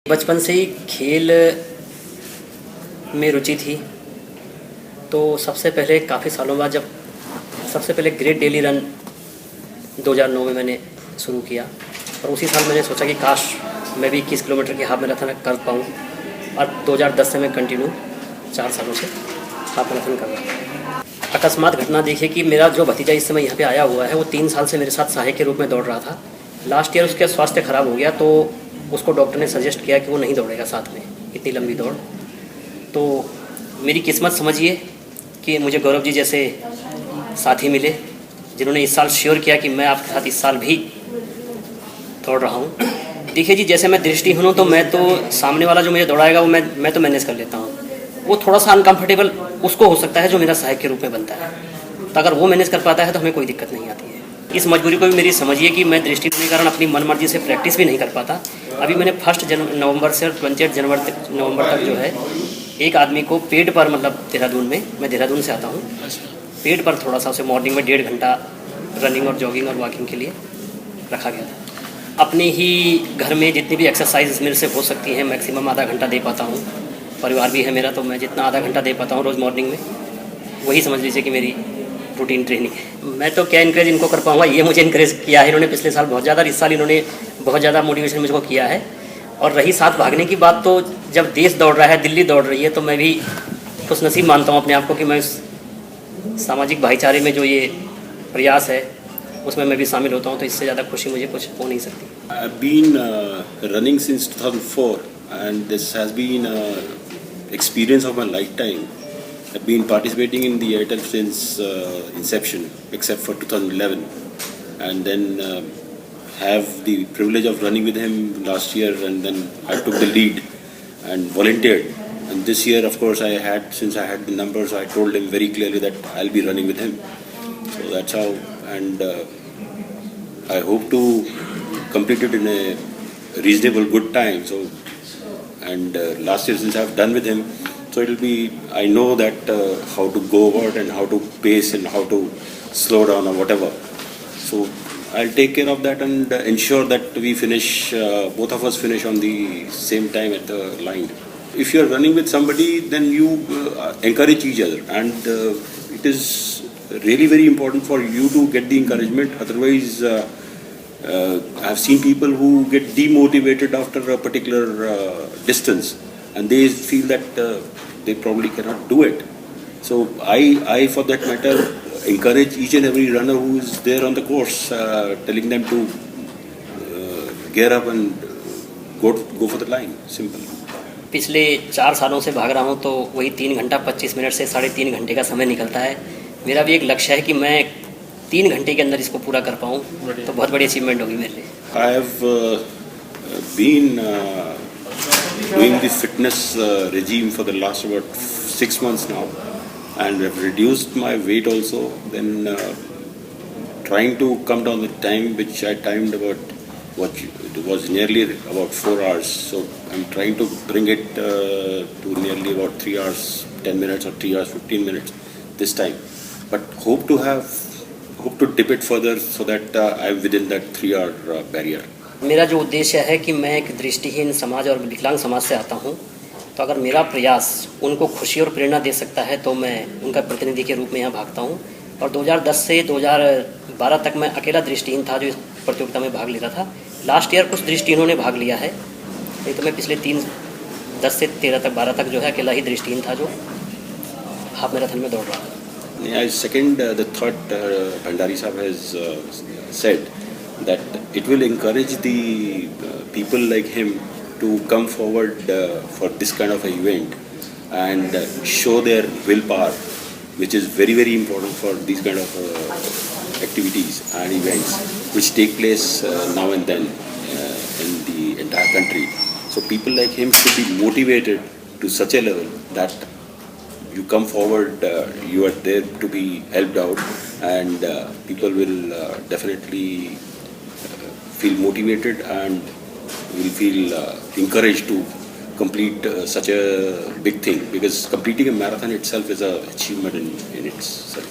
बचपन से ही खेल में रुचि थी। तो सबसे पहले काफ़ी सालों बाद जब सबसे पहले ग्रेट डेली रन 2009 में मैंने शुरू किया, और उसी साल मैंने सोचा कि काश मैं भी 21 किलोमीटर की हाफ मैराथन कर पाऊँ। और 2010 से मैं कंटिन्यू 4 सालों से हाफ मैराथन कर रहा हूँ। अकस्मात घटना देखिए कि मेरा जो भतीजा इस समय यहाँ पे आया हुआ है वो 3 साल से मेरे साथ सहायक के रूप में दौड़ रहा था। लास्ट ईयर उसका स्वास्थ्य खराब हो गया, तो उसको डॉक्टर ने सजेस्ट किया कि वो नहीं दौड़ेगा साथ में इतनी लंबी दौड़। तो मेरी किस्मत समझिए कि मुझे गौरव जी जैसे साथी मिले, जिन्होंने इस साल श्योर किया कि मैं आपके साथ इस साल भी दौड़ रहा हूँ। देखिए जी, जैसे मैं दृष्टिहीन हूँ तो मैं तो सामने वाला जो मुझे दौड़ाएगा वो मैं तो मैनेज कर लेता हूँ। वो थोड़ा सा अनकम्फर्टेबल उसको हो सकता है जो मेरा सहायक के रूप में बनता है, तो अगर वो मैनेज कर पाता है तो हमें कोई दिक्कत नहीं आती है। इस मजबूरी को भी मेरी समझिए कि मैं दृष्टि होने के कारण अपनी मन मर्जी से प्रैक्टिस भी नहीं कर पाता। अभी मैंने 1 नवंबर से 28 नवंबर तक जो है एक आदमी को पेड पर, मतलब देहरादून में, मैं देहरादून से आता हूँ, पेड पर थोड़ा सा उसे मॉर्निंग में 1.5 घंटा रनिंग और जॉगिंग और वॉकिंग के लिए रखा गया था। अपने ही घर में जितनी भी एक्सरसाइज मेरे से हो सकती हैं मैक्सिमम आधा घंटा दे पाता हूँ। परिवार भी है मेरा, तो मैं जितना आधा घंटा दे पाता हूँ रोज़ मॉर्निंग में, वही समझ लीजिए कि मेरी रूटीन ट्रेनिंग है। मैं तो क्या इनकरेज इनको कर पाऊँगा, ये मुझे इनकरेज किया है इन्होंने पिछले साल बहुत ज़्यादा, इस साल इन्होंने बहुत ज़्यादा मोटिवेशन मुझको किया है। और रही साथ भागने की बात, तो जब देश दौड़ रहा है, दिल्ली दौड़ रही है, तो मैं भी खुशनसीब मानता हूँ अपने आप को कि मैं सामाजिक भाईचारे में जो ये प्रयास है उसमें मैं भी शामिल होता हूँ। तो इससे ज़्यादा खुशी मुझे कुछ हो नहीं सकती। I've been running since 2004 and this has been experience of my lifetime. I've been participating in the ITF since inception, except for 2011, and then have the privilege of running with him last year, and then I took the lead and volunteered. And this year, of course, since I had the numbers, I told him very clearly that I'll be running with him. So that's how, and I hope to complete it in a reasonable good time. So, and last year since I've done with him, so it'll be, I know that how to go about and how to pace and how to slow down or whatever. So I'll take care of that and ensure that we finish, both of us finish on the same time at the line. If you're running with somebody, then you encourage each other, and it is really very important for you to get the encouragement. Otherwise, I've seen people who get demotivated after a particular distance, and they feel that they probably cannot do it. So I for that matter, encourage each and every runner who is there on the course, telling them to gear up and go for the line. Simple. पिछले 4 सालों से भाग रहा हूँ, तो वही 3 घंटा 25 minute से 3.5 घंटे का समय निकलता है। मेरा भी एक लक्ष्य है कि मैं 3 घंटे के अंदर इसको पूरा कर पाऊँ, तो बहुत बड़ी अचीवमेंट होगी मेरे लिए। I have been doing the fitness regime for the last about 6 months now, and have reduced my weight also. Then trying to come down the time, which I timed about it was nearly about 4 hours. So I'm trying to bring it to nearly about 3 hours 10 minutes or 3 hours 15 minutes this time. But hope to dip it further so that I'm within that 3-hour barrier. मेरा जो उद्देश्य है कि मैं एक दृष्टिहीन समाज और विकलांग समाज से आता हूँ, तो अगर मेरा प्रयास उनको खुशी और प्रेरणा दे सकता है तो मैं उनका प्रतिनिधि के रूप में यहाँ भागता हूँ। और 2010 से 2012 तक मैं अकेला दृष्टिहीन था जो इस प्रतियोगिता में भाग ले रहा था। लास्ट ईयर कुछ दृष्टिहीनों ने भाग लिया है, नहीं तो मैं पिछले 10 से 13 तक 12 तक जो है अकेला ही दृष्टिहीन था जो हाफ मैराथन में दौड़ रहा था। I second the thought Bhandari Sahab has said, that it will encourage the people like him to come forward for this kind of an event and show their willpower, which is very, very important for these kind of activities and events which take place now and then in the entire country. So people like him should be motivated to such a level that you come forward, you are there to be helped out, and people will definitely feel motivated and will feel encouraged to complete such a big thing, because completing a marathon itself is an achievement in itself.